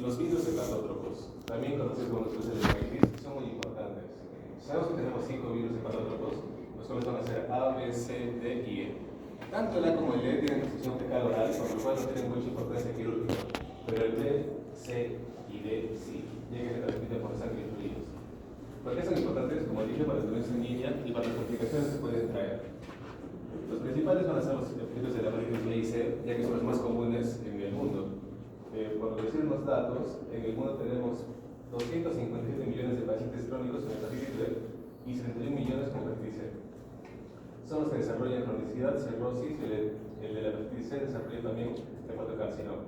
Los virus hepatotropos, también conocidos como los virus de la hepatitis, son muy importantes. Sabemos que tenemos 5 virus hepatotropos, los cuales van a ser A, B, C, D y E. Tanto el A como el E tienen construcción fecal oral, por lo cual no tienen mucha importancia quirúrgica, pero el B, C y D sí, ya que se transmiten por sangre y fluidos. ¿Por qué son importantes? Como dije, para el tratamiento en línea y para las complicaciones que pueden traer. Los principales van a ser los virus de la hepatitis B y C, ya que son los más comunes en el mundo. Por decir unos datos, en el mundo tenemos 257 millones de pacientes crónicos con hepatitis B y 71 millones con hepatitis C. Son los que desarrollan cronicidad, cirrosis, y el de la hepatitis C desarrolla también hepatocarcinoma.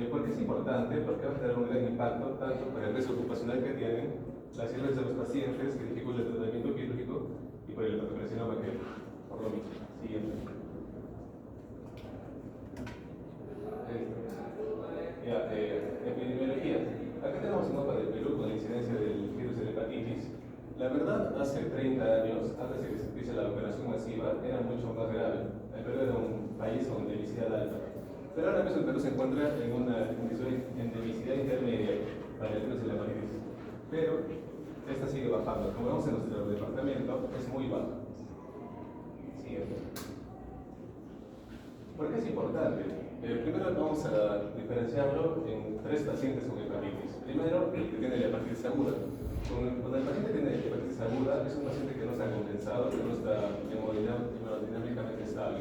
¿Por qué es importante? Porque va a tener un gran impacto tanto por el riesgo ocupacional que tienen, las cirrosis de los pacientes que dificulta el tratamiento quirúrgico y por el hepatocarcinoma que por lo mismo. Siguiente. Epidemiología. Acá tenemos un mapa del Perú con la incidencia del virus de la hepatitis. La verdad, hace 30 años, antes de que se empiece la operación masiva, era mucho más grave. El Perú era un país con endemicidad alta. Pero ahora mismo el Perú se encuentra en una endemicidad intermedia para el virus de la hepatitis. Pero esta sigue bajando. Como vemos en nuestro departamento, es muy baja. Siguiente. ¿Por qué es importante? Primero vamos a diferenciarlo en 3 pacientes con hepatitis. Primero, el que tiene la hepatitis aguda. Cuando el paciente tiene hepatitis aguda, es un paciente que no está compensado, que no está hemodinámicamente estable.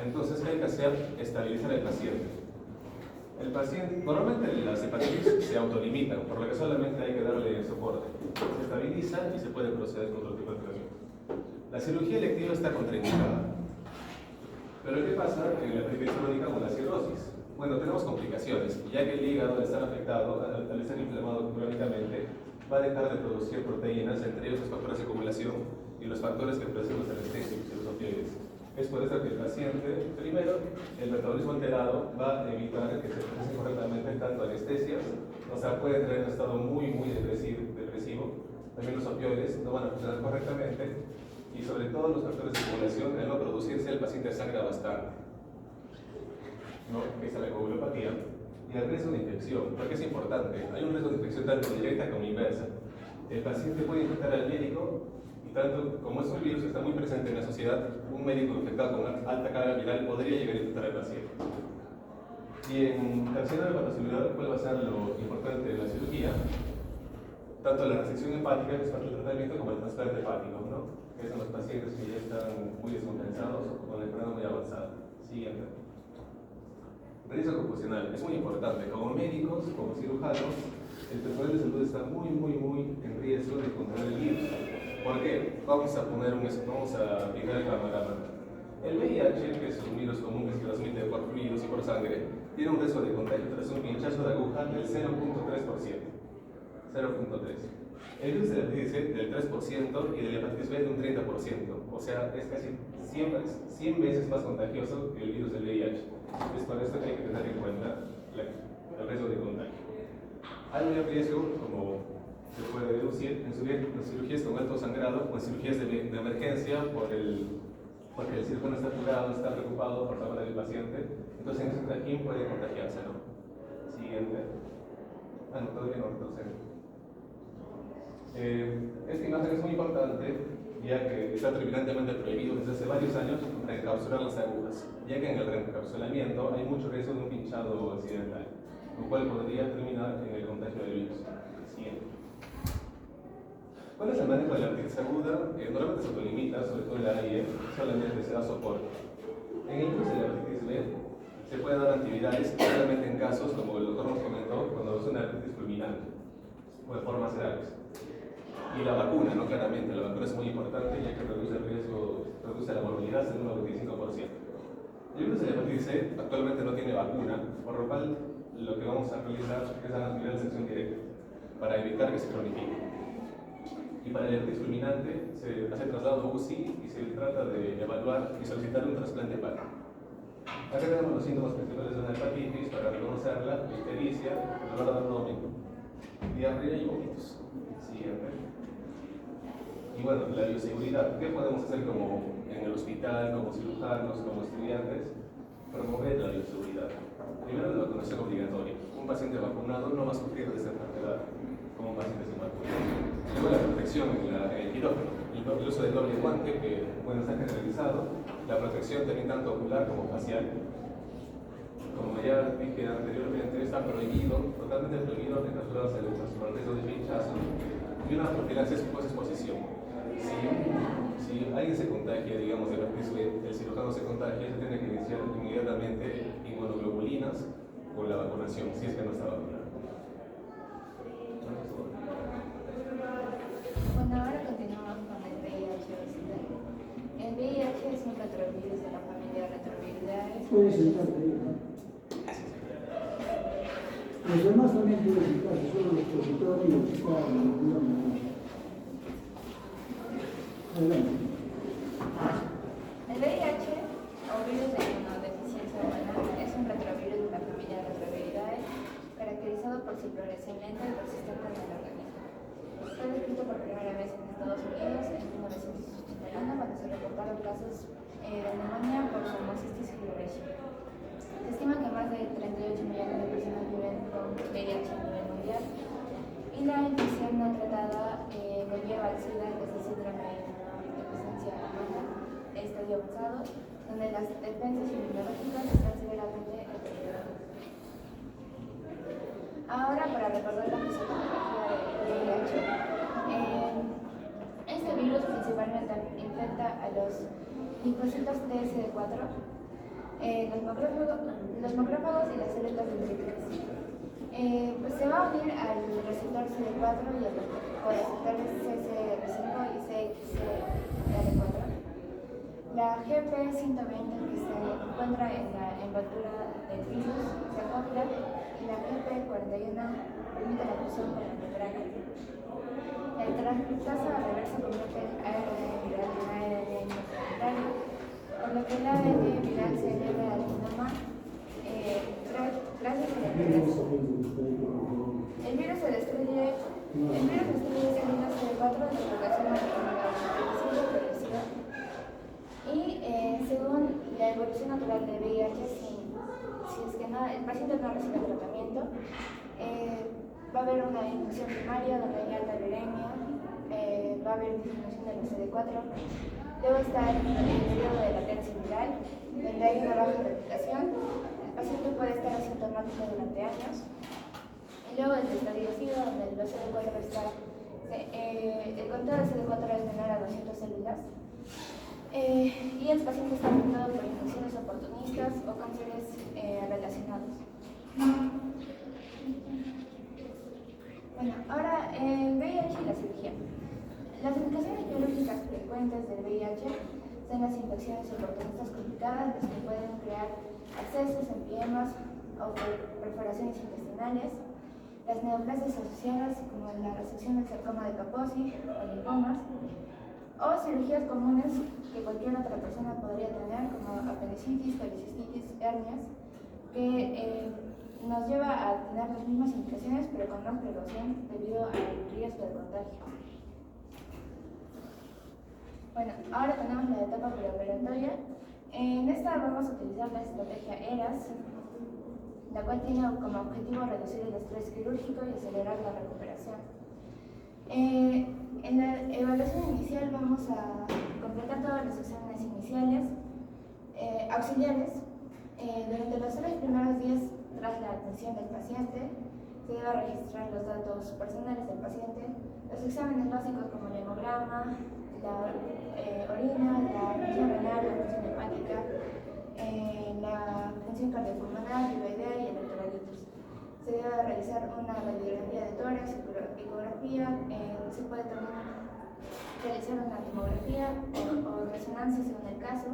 Entonces, ¿qué hay que hacer? Estabilizar al paciente. El paciente, normalmente las hepatitis se autolimitan, por lo que solamente hay que darle soporte. Se estabiliza y se puede proceder con otro tipo de tratamiento. La cirugía electiva está contraindicada. Pero ¿qué pasa en la hepatitis crónica con la cirrosis? Bueno, tenemos complicaciones, ya que el hígado al estar afectado, al estar inflamado crónicamente, va a dejar de producir proteínas, entre ellos los factores de acumulación y los factores que producen los anestésicos y los opioides. Es por eso que el paciente, primero, el metabolismo alterado va a evitar que se procesen correctamente tanto anestesias, o sea, puede tener un estado muy depresivo. También los opioides no van a funcionar correctamente. Y sobre todo los factores de acumulación, al no producirse, el paciente sangra bastante, ¿no? Esa es la coagulopatía. Y el riesgo de infección, porque es importante. Hay un riesgo de infección tanto directa como inversa. El paciente puede infectar al médico, y tanto como es un virus que está muy presente en la sociedad, un médico infectado con alta carga viral podría llegar a infectar al paciente. Y en carcinoma hepatocelular, ¿cuál va a ser lo importante de la cirugía? Tanto la resección hepática, que es parte del tratamiento, como el trasplante hepático, ¿no? Que son los pacientes que ya están muy descompensados o con la enfermedad muy avanzada. Siguiente. Riesgo ocupacional. Es muy importante. Como médicos, como cirujanos, el personal de salud está muy en riesgo de contraer el virus. ¿Por qué? Vamos a fijar el panorama. El VIH, que es un virus común que se transmite por fluidos y por sangre, tiene un riesgo de contagio tras un pinchazo de aguja del 0.3%. 0.3. El virus de la hepatitis C del 3% y de la hepatitis B de un 30%. O sea, es casi 100 veces más contagioso que el virus del VIH. Es por eso que hay que tener en cuenta el riesgo de contagio. Hay un riesgo, como se puede deducir, en cirugías con alto sangrado o en cirugías de emergencia porque el cirujano está apurado, está preocupado por salvar al paciente. Entonces, en ese trajín puede contagiarse, ¿no? Siguiente. No, todavía no retrocede. Esta imagen es muy importante, ya que está terminantemente prohibido desde hace varios años reencapsular las agujas, ya que en el reencapsulamiento hay mucho riesgo de un pinchado accidental, lo cual podría terminar en el contagio del virus. Siguiente. ¿Cuál es el manejo de la hepatitis aguda? Normalmente se autolimita, sobre todo en la AIE, solamente se da soporte. En el virus de la hepatitis B se pueden dar antivirales, solamente en casos, como el doctor nos comentó, cuando es una hepatitis fulminante o de formas graves. Y la vacuna, ¿no? Claramente, la vacuna es muy importante ya que reduce el riesgo, reduce la morbilidad en un 95%. El virus de la hepatitis C actualmente no tiene vacuna, por lo cual lo que vamos a realizar es la antiviral de sección directa para evitar que se cronifique. Y para el hepatitis fulminante se hace traslado UCI y se trata de evaluar y solicitar un trasplante hepático. Acá tenemos los síntomas principales de una hepatitis para reconocerla: ictericia, dolor de abdomen, diarrea y vómitos. Siguiente. Y bueno, la bioseguridad. ¿Qué podemos hacer como en el hospital, como cirujanos, como estudiantes? Promover la bioseguridad. Primero, la vacunación obligatoria. un paciente vacunado no va a sufrir de esta enfermedad como un paciente sin vacuna. Luego la protección en el quirófano, el uso del doble guante, que bueno, está generalizado, la protección también tanto ocular como facial. Como ya dije anteriormente, está prohibido, totalmente prohibido, encapsulados en luchas por el riesgo de pinchazo y una profilaxis post-exposición. Si alguien se contagia, digamos, el cirujano se contagia, se tiene que iniciar inmediatamente inmunoglobulinas con la vacunación, si es que no está vacunado. Bueno, ahora continuamos con el VIH. El VIH es un retrovirus de la familia retrovirales. Puede sentarte ahí, ¿no? Los demás también pueden sentarse, solo los profesores y los que están manipulando. Adelante. El VIH, o virus de inmunodeficiencia humana, es un retrovirus de la familia retrovirales caracterizado por su progresión lenta y persistente en el organismo. Fue descrito por primera vez en Estados Unidos en 1981 cuando se reportaron casos de neumonía por Pneumocystis jirovecii. Se estima que más de 38 millones de personas viven con VIH a nivel mundial y la infección no tratada conlleva al SIDA, que es el síndrome de inmunodeficiencia humana, estadio avanzado, donde las defensas inmunológicas están severamente deterioradas. Ahora, para recordar la fisiopatología del VIH, este virus principalmente infecta a los linfocitos TSD4, los macrófagos y las células dendríticas. Pues se va a unir al receptor CD4 y a los receptores CCR5 y CXCR4. La GP120 que se encuentra en la envoltura del virus se acopla y la GP41 permite la fusión con la membrana. El transcriptasa reversa convierte el ARN viral en ARN complementario, por lo que el ARN viral se eleva al genoma gracias a la replicación. El virus destruye células CD4 de propagación progresiva y según la evolución natural de VIH, si es que el paciente no recibe tratamiento, va a haber una infección primaria donde hay alta viremia, va a haber disminución de los CD4, luego está el periodo de latencia viral, donde hay una baja replicación, el paciente puede estar asintomático durante años, y luego el estadio SIDA, donde los CD4 está, el conteo de CD4 es menor a 200 células, y el paciente está afectado por infecciones oportunistas o cánceres relacionados. Bueno, ahora el VIH y la cirugía. Las indicaciones biológicas frecuentes del VIH son las infecciones oportunistas complicadas, las que pueden crear abscesos, empiemas o perforaciones intestinales, las neoplasias asociadas como la resección del sarcoma de Kaposi o linfomas, o cirugías comunes que cualquier otra persona podría tener, como apendicitis, colicistitis, hernias, que nos lleva a tener las mismas indicaciones pero con más precaución debido al riesgo de contagio. Bueno, ahora tenemos la etapa preoperatoria. En esta vamos a utilizar la estrategia ERAS, la cual tiene como objetivo reducir el estrés quirúrgico y acelerar la recuperación. En la evaluación inicial vamos a completar todos los exámenes iniciales, auxiliares. Durante los 3 primeros días tras la atención del paciente, se debe registrar los datos personales del paciente, los exámenes básicos como el hemograma, la orina, la función renal, la función hepática, la función cardiopulmonar, tiroidea y electrolitos. Se debe realizar una radiografía de tórax, ecografía, se puede también realizar una tomografía o resonancia según el caso,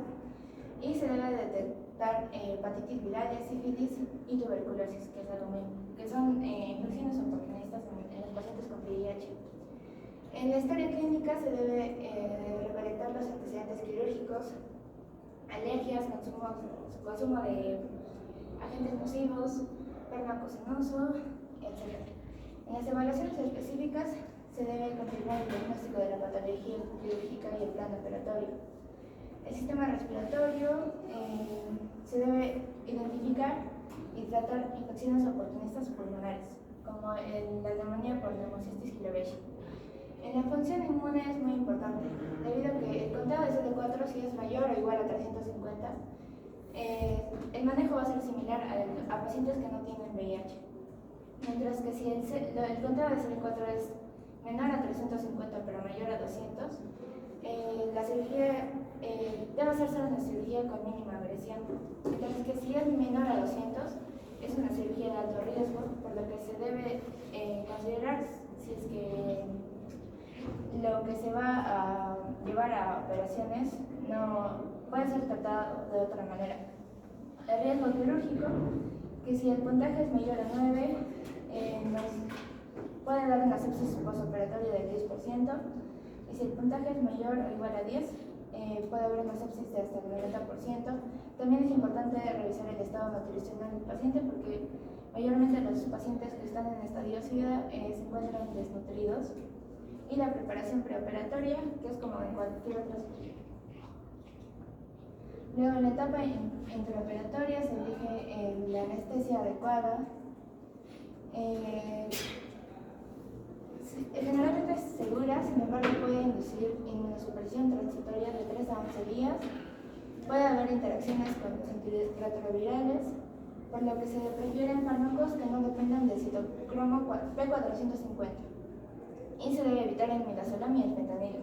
y se debe detectar hepatitis virales, sífilis y tuberculosis, que es algo mismo, que son infecciones oportunistas en los pacientes con VIH. En la historia clínica se debe recolectar los antecedentes quirúrgicos, alergias, consumo de agentes nocivos, fármacos en uso, etc. En las evaluaciones específicas se debe confirmar el diagnóstico de la patología quirúrgica y el plan operatorio. El sistema respiratorio se debe identificar y tratar infecciones oportunistas pulmonares, como la neumonía por neumocystis jiloviae. En la función inmune es muy importante, debido a que el conteo de CD4, si es mayor o igual a 350, el manejo va a ser similar a pacientes que no tienen VIH. Mientras que si el conteo de CD4 es menor a 350 pero mayor a 200, la cirugía debe hacerse una cirugía con mínima agresión. Mientras que si es menor a 200, es una cirugía de alto riesgo, por lo que se debe considerar si es que lo que se va a llevar a operaciones no puede ser tratado de otra manera. El riesgo quirúrgico, que si el puntaje es mayor a 9, nos puede dar una sepsis postoperatoria del 10%, y si el puntaje es mayor o igual a 10, puede haber una sepsis de hasta el 90%. También es importante revisar el estado nutricional del paciente, porque mayormente los pacientes que están en estadio SIDA se encuentran desnutridos. Y la preparación preoperatoria, que es como en cualquier otra cirugía. Luego, en la etapa intraoperatoria se elige la anestesia adecuada. Generalmente es segura, sin embargo puede inducir inmunosupresión transitoria de 3 a 11 días. Puede haber interacciones con los antirretrovirales, por lo que se prefieren fármacos que no dependan del citocromo P450. Y se debe evitar el midazolam y el fentanilo.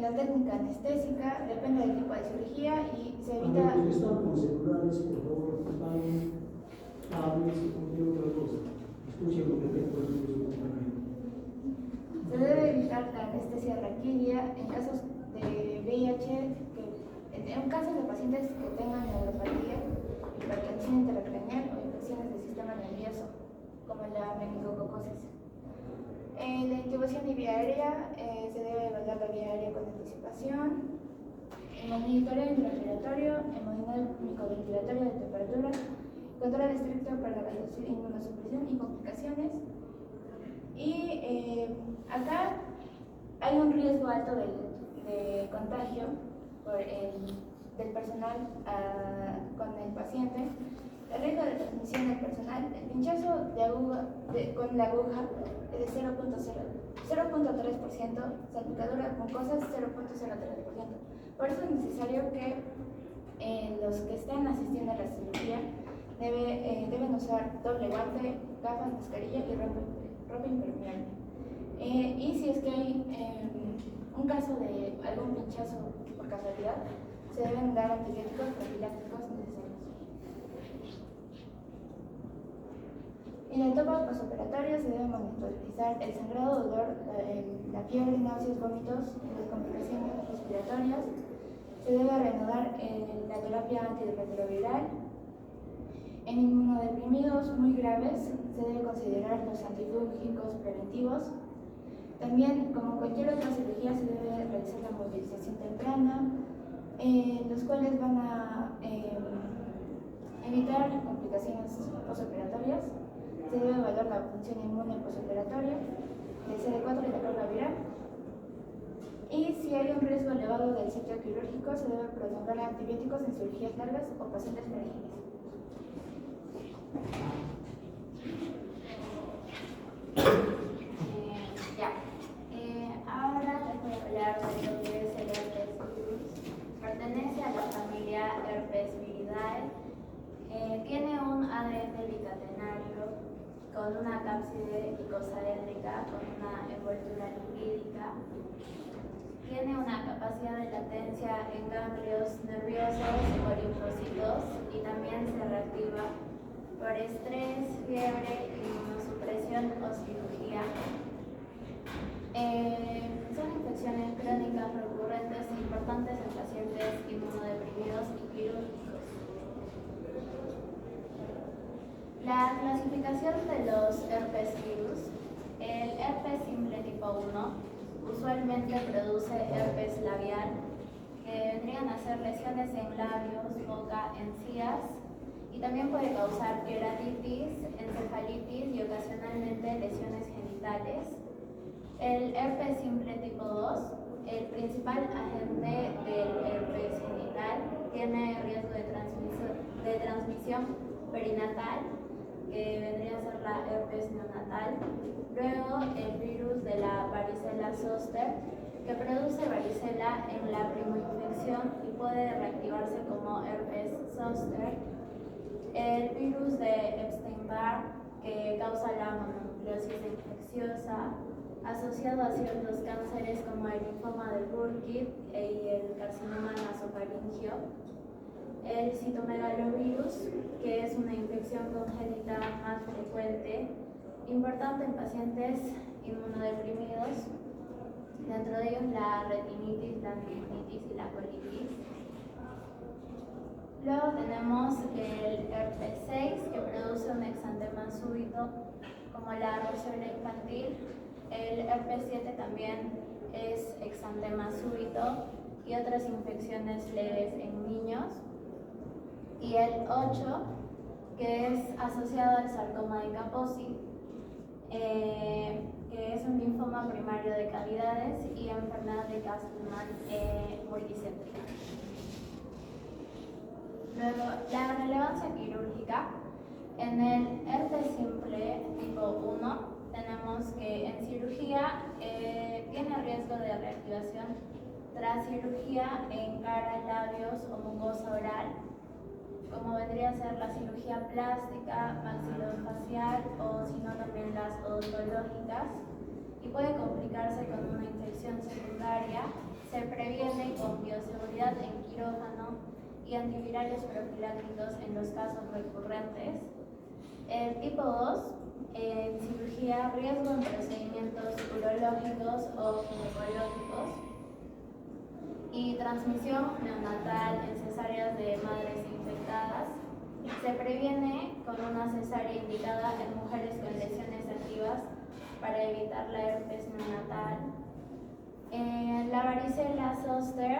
La técnica anestésica depende del tipo de cirugía y se evita... Están con celulares, por favor, están hables y cualquier otra cosa. Escuchen lo que tengo que decir. Se debe evitar la anestesia raquídea en casos de VIH, en casos de pacientes que tengan neuropatía, hipertensión intracraneal o infecciones del sistema nervioso, como la meningococosis. En la intubación y vía aérea se debe evaluar la vía aérea con anticipación. El monitoreo intrarrespiratorio, el monitoreo ventilatorio de temperatura, control estricto para reducir inmunosupresión y complicaciones. Y acá hay un riesgo alto de contagio del personal con el paciente. El riesgo de transmisión del personal, el pinchazo con la aguja es de 0.3%, salpicadura mucosa 0.03%. Por eso es necesario que los que estén asistiendo a la cirugía deben usar doble guante, gafas, mascarilla y ropa impermeable. Y si es que hay un caso de algún pinchazo por casualidad, se deben dar antibióticos profilácticos necesarios. En la etapa postoperatoria se debe monitorizar el sangrado, dolor, la fiebre, náuseas, vómitos, las complicaciones respiratorias. Se debe reanudar la terapia antirretroviral. En inmunodeprimidos muy graves se debe considerar los antifúngicos preventivos. También, como cualquier otra cirugía, se debe realizar la movilización temprana, los cuales van a evitar complicaciones postoperatorias. Se debe evaluar la función inmune postoperatoria, el CD4 y la carga viral. Y si hay un riesgo elevado del sitio quirúrgico, se debe prolongar antibióticos en cirugías largas o pacientes frágiles. Ahora les voy a hablar de lo que es el herpes virus. Pertenece a la familia Herpesviridae. Tiene un ADN bicatenario con una cápside icosaédrica con una envoltura lipídica. Tiene una capacidad de latencia en ganglios nerviosos o linfocitos y también se reactiva por estrés, fiebre, inmunosupresión o cirugía. Son infecciones crónicas recurrentes e importantes en pacientes inmunodeprimidos y quirúrgicos. La clasificación de los herpes virus. El herpes simple tipo 1 usualmente produce herpes labial, que vendrían a ser lesiones en labios, boca, encías, y también puede causar queratitis, encefalitis y ocasionalmente lesiones genitales. El herpes simple tipo 2, el principal agente del herpes genital, tiene riesgo de transmisión perinatal, que vendría a ser la herpes neonatal. Luego el virus de la varicela zoster, que produce varicela en la primoinfección y puede reactivarse como herpes zoster. El virus de Epstein-Barr, que causa la mononucleosis infecciosa, asociado a ciertos cánceres como el linfoma de Burkitt y el carcinoma nasofaringio. El citomegalovirus, que es una infección congénita más frecuente, importante en pacientes inmunodeprimidos, dentro de ellos la retinitis, la angiogenitis y la colitis. Luego tenemos el herpes 6, que produce un exantema súbito como la roceola infantil. El herpes 7 también es exantema súbito y otras infecciones leves en niños. Y el 8, que es asociado al sarcoma de Kaposi, que es un linfoma primario de cavidades y enfermedad de Castleman multicéntrica. Luego, la relevancia quirúrgica. En el herpes simple tipo 1 tenemos que en cirugía tiene riesgo de reactivación tras cirugía en cara, labios o mucosa oral, como vendría a ser la cirugía plástica, maxilofacial o si no también las odontológicas, y puede complicarse con una infección secundaria. Se previene con bioseguridad en quirófano y antivirales profilácticos en los casos recurrentes. El tipo 2, en cirugía, riesgo en procedimientos urológicos o ginecológicos y transmisión neonatal en cesáreas de madres infectadas. Se previene con una cesárea indicada en mujeres con lesiones activas para evitar la herpes neonatal. La varicela zoster,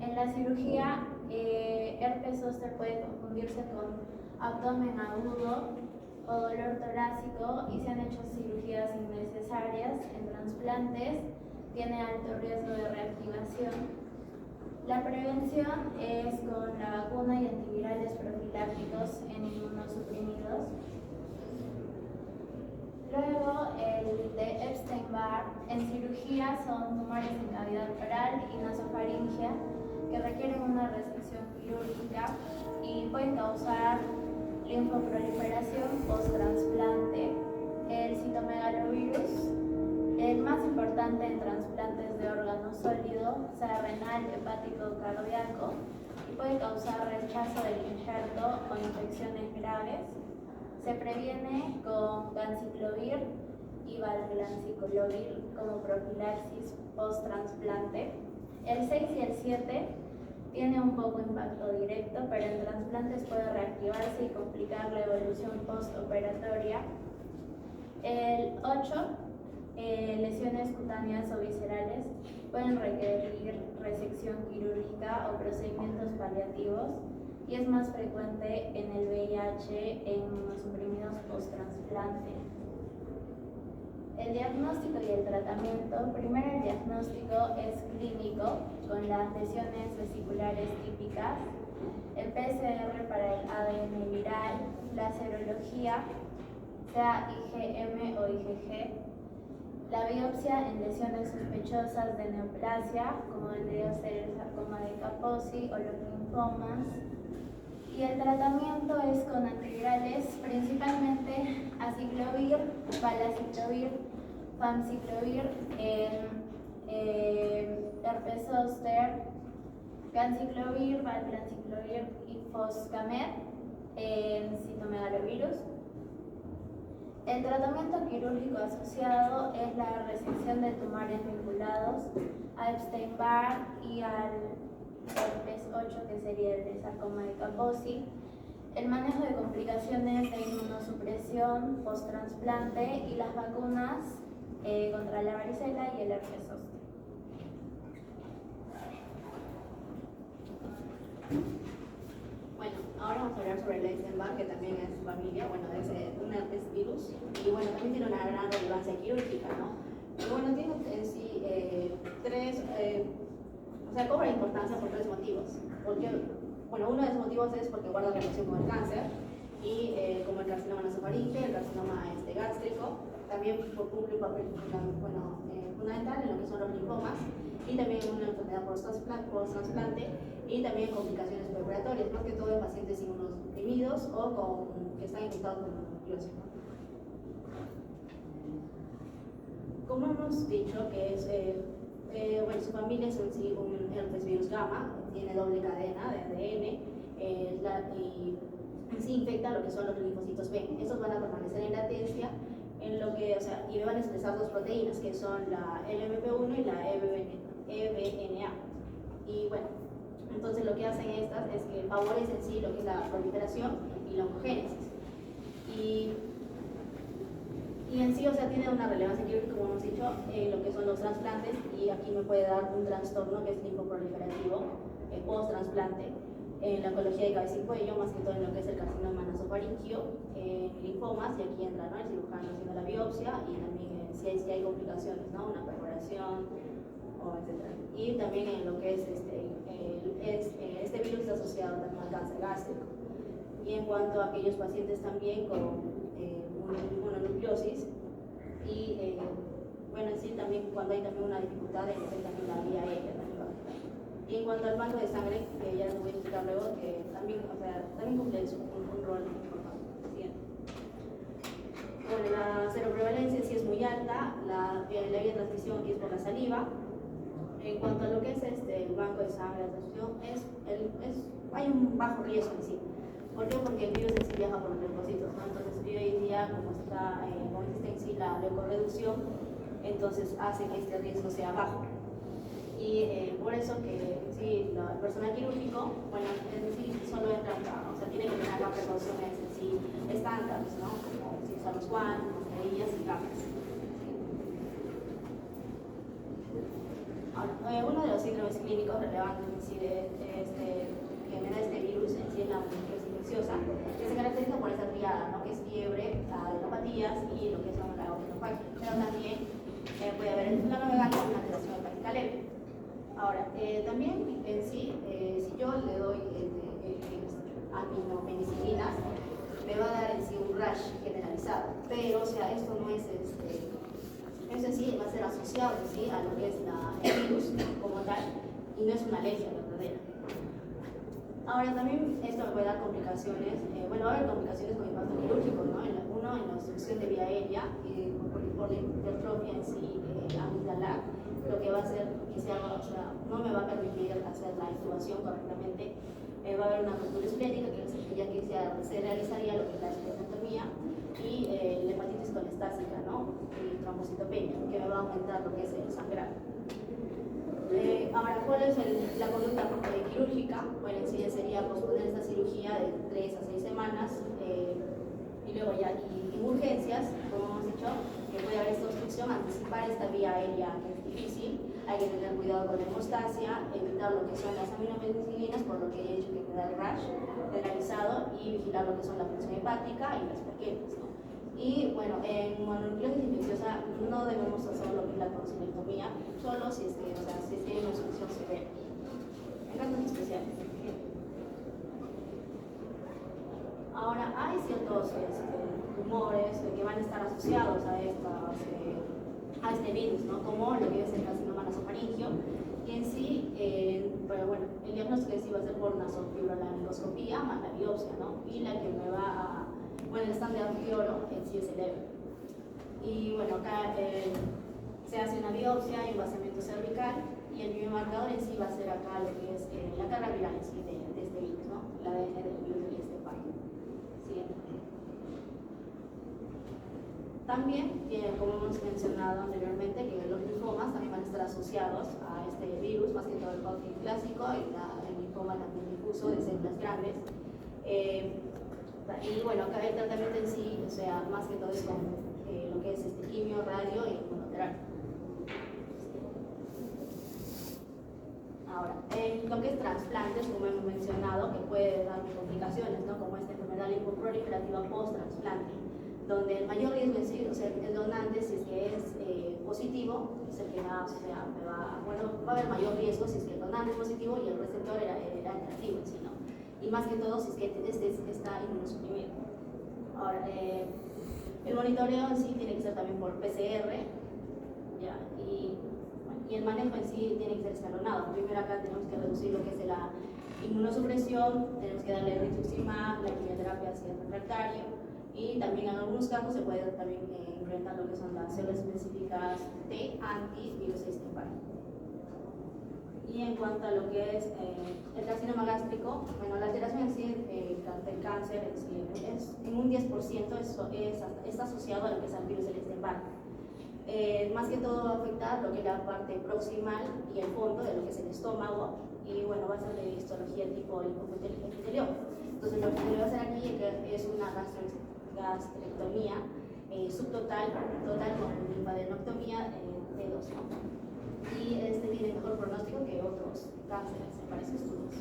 en la cirugía, herpes zoster puede confundirse con abdomen agudo o dolor torácico y se han hecho cirugías innecesarias. En trasplantes tiene alto riesgo de reactivación. La prevención es con la vacuna y antivirales profilácticos en inmunosuprimidos. Luego, el de Epstein-Barr, en cirugía son tumores en cavidad oral y nasofaringia que requieren una resección quirúrgica y pueden causar linfoproliferación post-trasplante. El citomegalovirus, el más importante en trasplantes de órgano sólido, sea renal, hepático o cardíaco, y puede causar rechazo del injerto o infecciones graves. Se previene con ganciclovir y valganciclovir como profilaxis post-trasplante. El 6 y el 7 tiene un poco impacto directo, pero en trasplantes puede reactivarse y complicar la evolución postoperatoria. El 8, lesiones cutáneas o viscerales pueden requerir resección quirúrgica o procedimientos paliativos y es más frecuente en el VIH en inmunosuprimidos post-trasplante. El diagnóstico y el tratamiento. Primero, el diagnóstico es clínico con las lesiones vesiculares típicas, el PCR para el ADN viral, la serología, sea IgM o IgG, la biopsia en lesiones sospechosas de neoplasia, como vendría a ser el sarcoma de Kaposi o los linfomas. Y el tratamiento es con antivirales, principalmente aciclovir, valaciclovir, famciclovir en herpes zoster, ganciclovir, valganciclovir y foscamet en citomegalovirus. El tratamiento quirúrgico asociado es la resección de tumores vinculados a Epstein-Barr y al herpes 8, que sería el de sarcoma de Kaposi, el manejo de complicaciones de inmunosupresión post-trasplante y las vacunas contra la varicela y el herpes zóster. Bueno, ahora vamos a hablar sobre el Epstein-Barr, que también es familia, bueno, es un herpes virus y bueno, también tiene una gran relevancia quirúrgica, ¿no? Y bueno, tiene en sí cobra importancia por tres motivos. Porque, bueno, uno de los motivos es porque guarda relación con el cáncer y como el carcinoma nasofaríngeo, el carcinoma gástrico, también cumple un papel fundamental en lo que son los linfomas y también en una enfermedad post-trasplante y también complicaciones preoperatorias, más que todo en pacientes inmunodeprimidos o que están infectados con mononucleosis, ¿no? Como hemos dicho, que es, bueno, su familia es en sí un herpes virus gamma, tiene doble cadena de ADN y en sí infecta lo que son los linfocitos B. Estos van a permanecer en latencia en lo que, y van a expresar dos proteínas que son la LMP1 y la EBNA. Y bueno, entonces lo que hacen estas es que favorecen sí lo que es la proliferación y la oncogénesis. Y en sí, tiene una relevancia quirúrgica, como hemos dicho, en lo que son los trasplantes, y aquí me puede dar un trastorno que es linfoproliferativo post-trasplante, en la oncología de cabeza y cuello, más que todo en lo que es el carcinoma nasofaríngeo, linfomas, y aquí entra, ¿no?, el cirujano haciendo la biopsia, y también si hay complicaciones, ¿no?, una perforación, etc. Y también en lo que es este virus está asociado también al cáncer gástrico. Y en cuanto a aquellos pacientes también con mononucleosis y bueno, en sí también cuando hay también una dificultad en hacer también la vía aérea también va a afectar. Y en cuanto al banco de sangre, que ya les voy a explicar luego, que también, también cumple un rol importante. Siguiente. Bueno, la seroprevalencia sí es muy alta, la vía de transmisión aquí es por la saliva. En cuanto a lo que es el banco de sangre, la transfusión, hay un bajo riesgo en sí. ¿Por qué? Porque el virus en sí viaja por los leucocitos, ¿no? Entonces hoy en día, como existe en sí la leucorreducción, entonces hace que este riesgo sea bajo. Y por eso que sí, el personal quirúrgico, bueno, en sí solo entra acá, tiene que tener las precauciones en sí estándares, ¿no? Como si usar los guantes, mascarillas y gafas. Ahora, uno de los síndromes clínicos relevantes en sí que me da este virus en sí es la mononucleosis infecciosa, que se caracteriza por esa triada, ¿no?, que es fiebre, adenopatías y lo que son la autofagia. Pero también puede haber en la novedad una alteración hepática leve. Ahora, también en sí, si yo le doy aminopenicilinas, me va a dar en sí un rash generalizado, pero esto no es eso en sí va a ser asociado en sí a lo que es el virus como tal y no es una alergia verdadera. Ahora también esto me puede dar complicaciones, va a haber complicaciones con impacto quirúrgico, ¿no? Uno en la obstrucción de vía aérea por la hipertrofia en sí amigdalar, lo que va a hacer que no me va a permitir hacer la intubación correctamente. Va a haber una fractura esplénica que ya que se realizaría lo que es la esplenectomía y la hepatitis colestásica, ¿no?, y trombocitopenia, que me va a aumentar lo que es el sangrado. Ahora, ¿cuál es la conducta quirúrgica? Bueno, en sí sería posponer esta cirugía de 3 a 6 semanas y luego ya y urgencias, como hemos dicho, que puede haber esta obstrucción, anticipar esta vía aérea que es difícil, hay que tener cuidado con la hemostasia, evitar lo que son las aminopenicilinas, por lo que he dicho que me da el rash generalizado, y vigilar lo que son la función hepática y las plaquetas, ¿no? Y bueno, en mononucleosis infecciosa no debemos hacer lo que es la tonsilectomía, solo si es que hay una obstrucción severa. En casos especiales. Ahora, hay ciertos tumores que van a estar asociados a este virus, ¿no?, como lo que es el carcinoma nasofaríngeo, y en sí, pero bueno, el diagnóstico en sí va a ser por nasofibrolaringoscopía más la biopsia, ¿no?, y la que me va a, el estándar de oro en sí es el EVE. Y bueno, acá se hace una biopsia y un vaciamiento cervical, y el biomarcador en sí va a ser acá lo que es la carga viral en sí de este virus, ¿no?, el ADN del virus y este país. Siguiente. También, como hemos mencionado anteriormente, que los linfomas también van a estar asociados a este virus, más que todo el Hodgkin clásico y el linfoma también difuso de células grandes. Y bueno, acá el tratamiento en sí, más que todo es con lo que es quimio, radio y inmunoterapia. Ahora, en lo que es trasplantes, como hemos mencionado, que puede dar complicaciones, ¿no?, como esta enfermedad linfoproliferativa post-trasplante, donde el mayor riesgo en sí, el donante, si es que es positivo, es el que va a haber mayor riesgo si es que el donante es positivo y el receptor era negativo en sí, ¿no? Y más que todo si es que este está inmunosuprimido. Ahora, el monitoreo en sí tiene que ser también por PCR, ¿ya? Y el manejo en sí tiene que ser escalonado. Primero acá tenemos que reducir lo que es la inmunosupresión, tenemos que darle rituximab, la quimioterapia hacia el refractario, y también en algunos casos se puede también implementar lo que son las células específicas T antivirus Epstein-Barr. Y en cuanto a lo que es el carcinoma gástrico, bueno, la alteración en sí del cáncer en sí es en un 10% está asociado a lo que es el virus del Epstein-Barr. Más que todo va a afectar lo que es la parte proximal y el fondo de lo que es el estómago, y bueno, va a ser de histología tipo epitelioma. Entonces lo que se le va a hacer aquí es una gastrectomía subtotal total con linfadenectomía de 2, ¿no? Y este tiene mejor pronóstico que otros cánceres en varios estudios.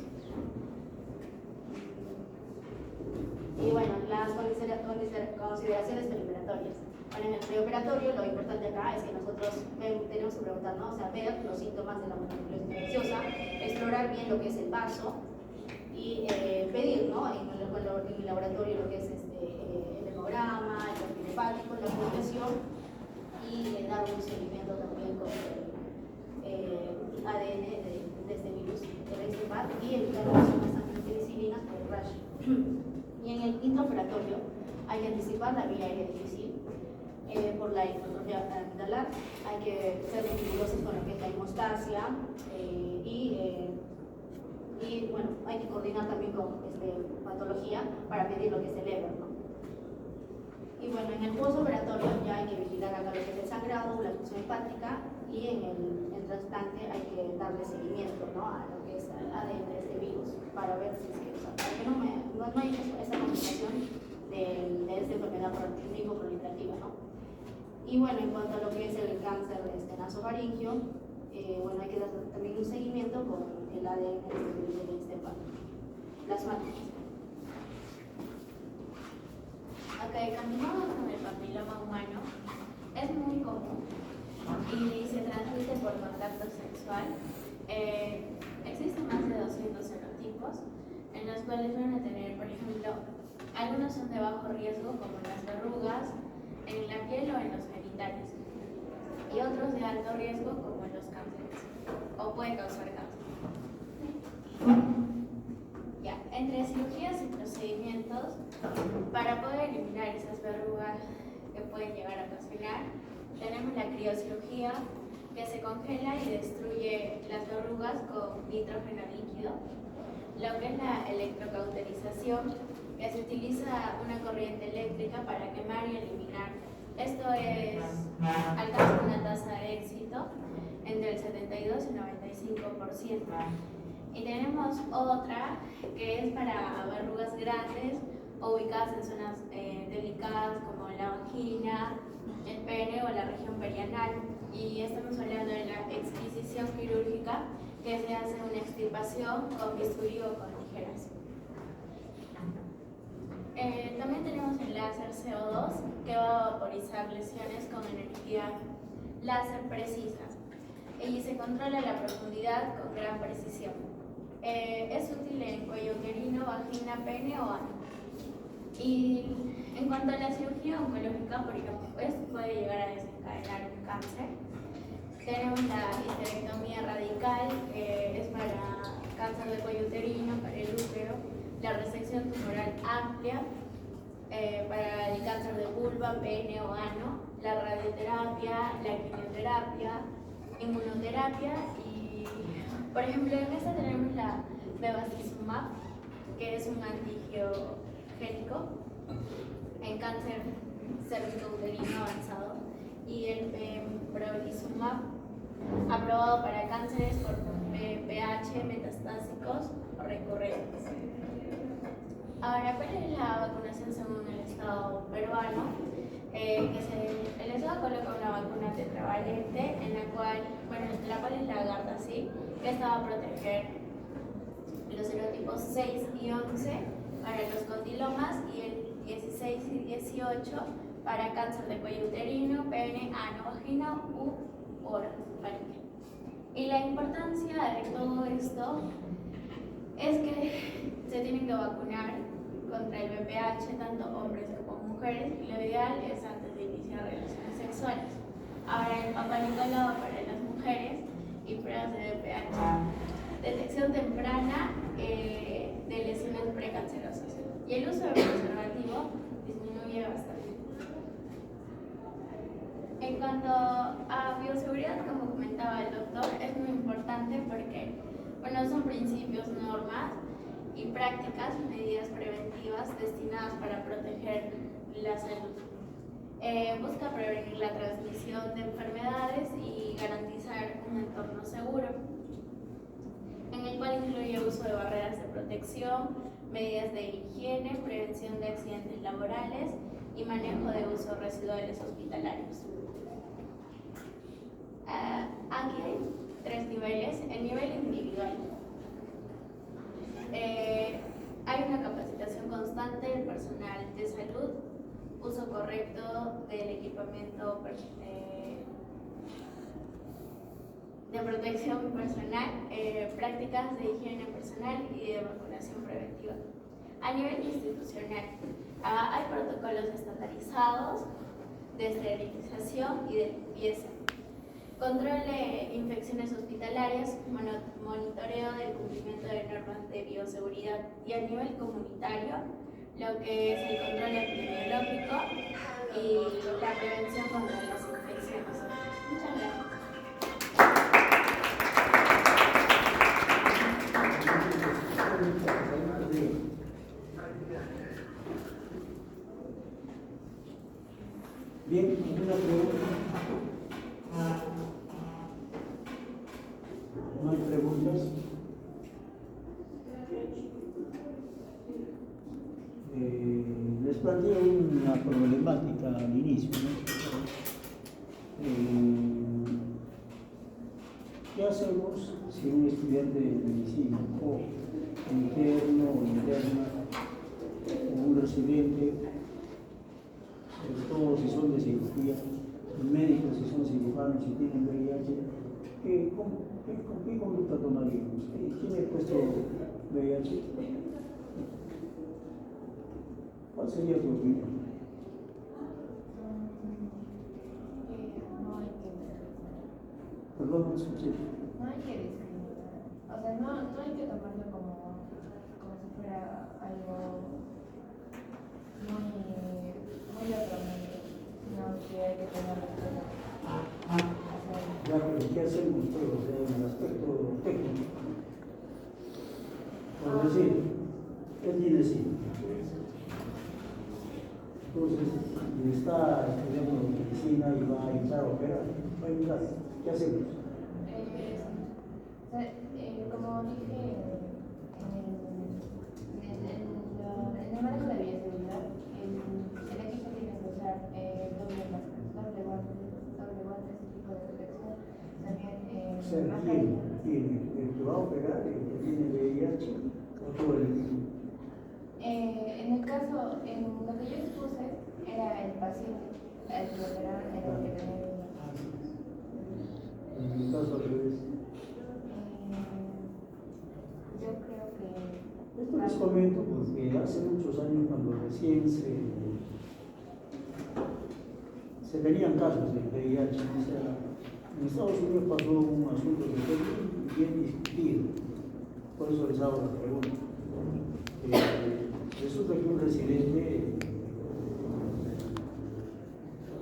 Y bueno, las consideraciones preoperatorias. Bueno, en el preoperatorio lo importante acá es que nosotros tenemos que preguntar, ¿no? O sea, ver los síntomas de la mononucleosis infecciosa, explorar bien lo que es el vaso y pedir, ¿no? En el laboratorio lo que es el hemograma, el perfil hepático, la puntuación, y dar un seguimiento también con el ADN de este virus, el Epstein-Barr, y evitar las antipenicilinas por el rash. Y en el intraoperatorio hay que anticipar la vía aérea difícil por la hipertrofia amigdalar, hay que ser rigurosos con lo que es la hemostasia y bueno, hay que coordinar también con patología para pedir lo que es el EVER, ¿no? Y bueno, en el postoperatorio ya hay que vigilar acá lo que es el sangrado, la función hepática, y en el trasplante hay que darle seguimiento, ¿no? A lo que es el ADN de este virus para ver si para que no hay esa complicación de esta enfermedad proliferativa, ¿no? Y bueno, en cuanto a lo que es el cáncer nasofaringio, bueno, hay que dar también un seguimiento con el ADN de este plasmático. Ok, continuamos con el papiloma humano. Es muy común y se transmite por contacto sexual. Existen más de 200 serotipos, en los cuales van a tener, por ejemplo, algunos son de bajo riesgo, como las verrugas en la piel o en los genitales, y otros de alto riesgo, como los cánceres, o puede causar cáncer. Ya, entre cirugías y procedimientos, para poder eliminar esas verrugas que pueden llegar a ocasionar, tenemos la criocirugía, que se congela y destruye las verrugas con nitrógeno líquido. Lo que es la electrocauterización, que se utiliza una corriente eléctrica para quemar y eliminar. Esto alcanza una tasa de éxito entre el 72 y el 95%. Y tenemos otra que es para verrugas grandes o ubicadas en zonas delicadas como la vagina, el pene o la región perianal. Y estamos hablando de la exquisición quirúrgica, que se hace una extirpación con bisturí o con tijeras. También tenemos el láser CO2, que va a vaporizar lesiones con energía láser precisa y se controla la profundidad con gran precisión. Es útil en cuello uterino, vagina, pene o ano. Y en cuanto a la cirugía oncológica, por ejemplo, puede llegar a desencadenar un cáncer. Tenemos la histerectomía radical, que es para cáncer del cuello uterino, para el útero, la resección tumoral amplia, para el cáncer de vulva, pene o ano, la radioterapia, la quimioterapia, inmunoterapia y, por ejemplo, en esta tenemos la bevacizumab, que es un antigiogénico en cáncer cervicouterino avanzado, y el pembrolizumab, aprobado para cánceres por VPH metastásicos o recurrentes. Ahora, ¿cuál es la vacunación según el Estado peruano? El Estado coloca una vacuna tetravalente, en la cual es la Gardasil, que esta va a proteger los serotipos 6 y 11 para los condilomas y el 16 y 18 para cáncer de cuello uterino, pene, ano, vagina u oral. Y la importancia de todo esto es que se tienen que vacunar contra el VPH tanto hombres como mujeres y lo ideal es antes de iniciar relaciones sexuales. Ahora el Papa Nicolau para las mujeres y pruebas de VPH. Detección temprana de lesiones precancerosas. Y el uso del preservativo disminuye bastante. En cuanto a bioseguridad, como comentaba el doctor, es muy importante porque son principios, normas y prácticas, medidas preventivas destinadas para proteger la salud. Busca prevenir la transmisión de enfermedades y garantizar un entorno seguro, en el cual incluye el uso de barreras de protección, medidas de higiene, prevención de accidentes laborales y manejo de usos residuales hospitalarios. Aquí hay 3 niveles. El nivel individual. Hay una capacitación constante del personal de salud, uso correcto del equipamiento de protección personal, prácticas de higiene personal y de vacunación preventiva. A nivel institucional, hay protocolos estandarizados de esterilización y de limpieza, control de infecciones hospitalarias, monitoreo del cumplimiento de normas de bioseguridad y a nivel comunitario, lo que es el control epidemiológico y la prevención contra las infecciones. Muchas gracias. Bien, ¿alguna pregunta? ¿No hay preguntas? Les planteo una problemática al inicio, ¿no? ¿Qué hacemos si un estudiante de medicina o interno o interna o un residente, sobre todo si son de cirugía, médicos si son cirujanos y tienen VIH, ¿con qué conducta tomaríamos? ¿Quién ha puesto VIH? ¿Cuál sería tu opinión? No hay que, Perdón, no escuché. no hay que discriminar. O sea, no hay que tomarlo como si fuera algo muy otro mundo, sino que hay que tenerlo en cuenta. Ya, pero ¿qué hacemos todos en el aspecto técnico? Por decir, él tiene sí. Entonces, está estudiando medicina y va a entrar a operar. Va a entrar. ¿Qué hacemos? Como dije en el manejo de bioseguridad, el equipo tiene que usar doble guantes, equipo de protección, también O sea, ¿quién? ¿El que va a operar, el que tiene VIH o todo el equipo? En el caso, en lo que yo expuse, era el paciente, el que operaron, era el que tenía VIH. En el caso al revés. Yo creo que... Esto les comento porque hace muchos años, cuando recién se tenían casos de VIH, o sea, en Estados Unidos pasó un asunto que fue bien discutido, por eso les hago la pregunta. Resulta que un residente,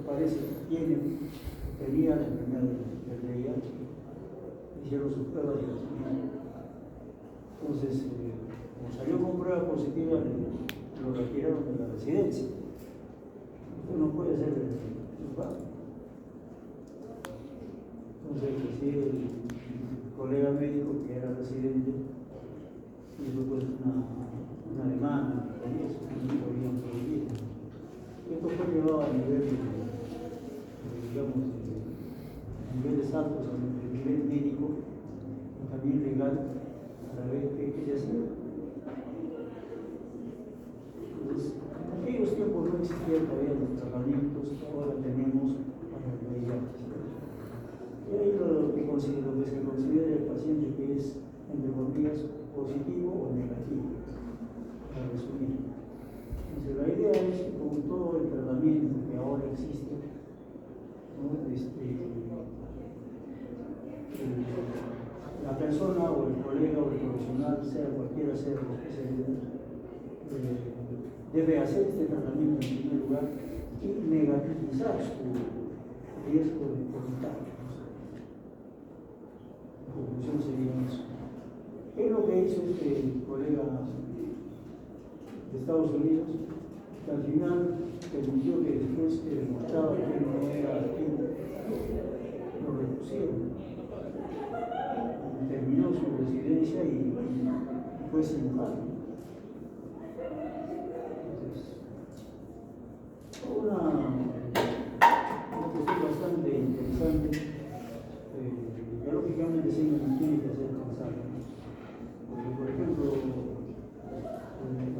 parece que tenía la enfermedad del VIH, hicieron sus pruebas y las tenían. Entonces, como salió con prueba positiva, lo retiraron de la residencia. Esto no puede ser juzgado. Entonces, el colega médico que era residente hizo pues una demanda con eso, que no podían prohibir. Esto fue llevado a niveles altos, a nivel médico y también legal, para ver qué se hacía. Entonces, en aquellos tiempos no existían todavía los tratamientos que ahora tenemos para el VIH. Y ahí lo que se considera el paciente que es, entre comillas, positivo o negativo, para resumir. Entonces, la idea es que con todo el existe, ¿no? La persona o el colega o el profesional, sea cualquiera sea la especialidad, debe hacer este tratamiento en primer lugar y negativizar su riesgo de contagio. La conclusión sería eso. ¿Qué es lo que hizo este colega de Estados Unidos? Que al final permitió que después que demostraba que él no era activo, lo repusieron. Terminó su residencia y fue sin pago. Entonces, una cuestión bastante interesante, que lógicamente sí nos tiene que hacer pensar. Porque, por ejemplo,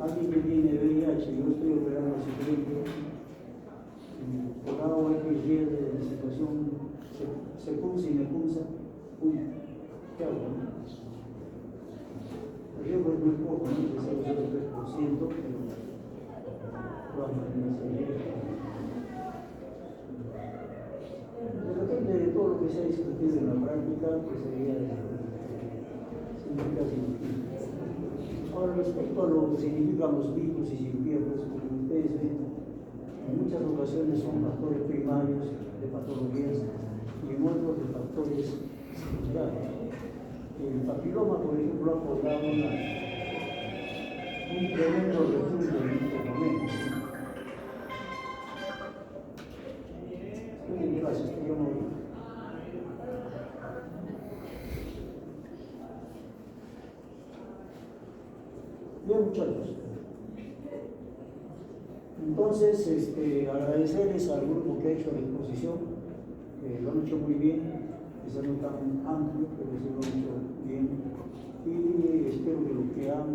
alguien que tiene VIH, yo estoy operando a su cliente, por A X de situación se pulsa y me pulsa, uy, ¿qué hago? El riesgo es muy poco, ¿no? Es el 0,3%, pero de repente de todo lo que se ha discutido en la práctica, pues sería significa científico. Ahora, respecto a lo que significan los virus y cirugías, pues como ustedes ven, en muchas ocasiones son factores primarios de patologías y en otros de factores secundarios. El papiloma, por ejemplo, ha cobrado un tremendo repunte en estos momentos. Estoy en clase, estoy yo no vi. Bien, muchachos. Entonces, agradecerles al grupo que ha hecho la exposición, lo han hecho muy bien, quizás no tan amplio, pero sí lo han hecho bien. Y espero que lo que han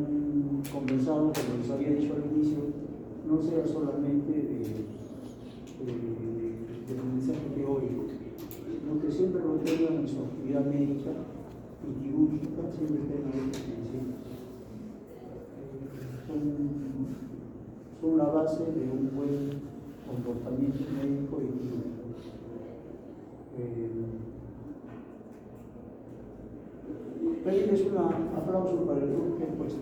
conversado, como les había dicho al inicio, no sea solamente del mensaje teórico, sino que siempre lo tengan en su actividad médica y quirúrgica, siempre tengan estos principios. Son la base de un buen comportamiento médico y quirúrgico. Pedirles un aplauso para el grupo que ha puesto.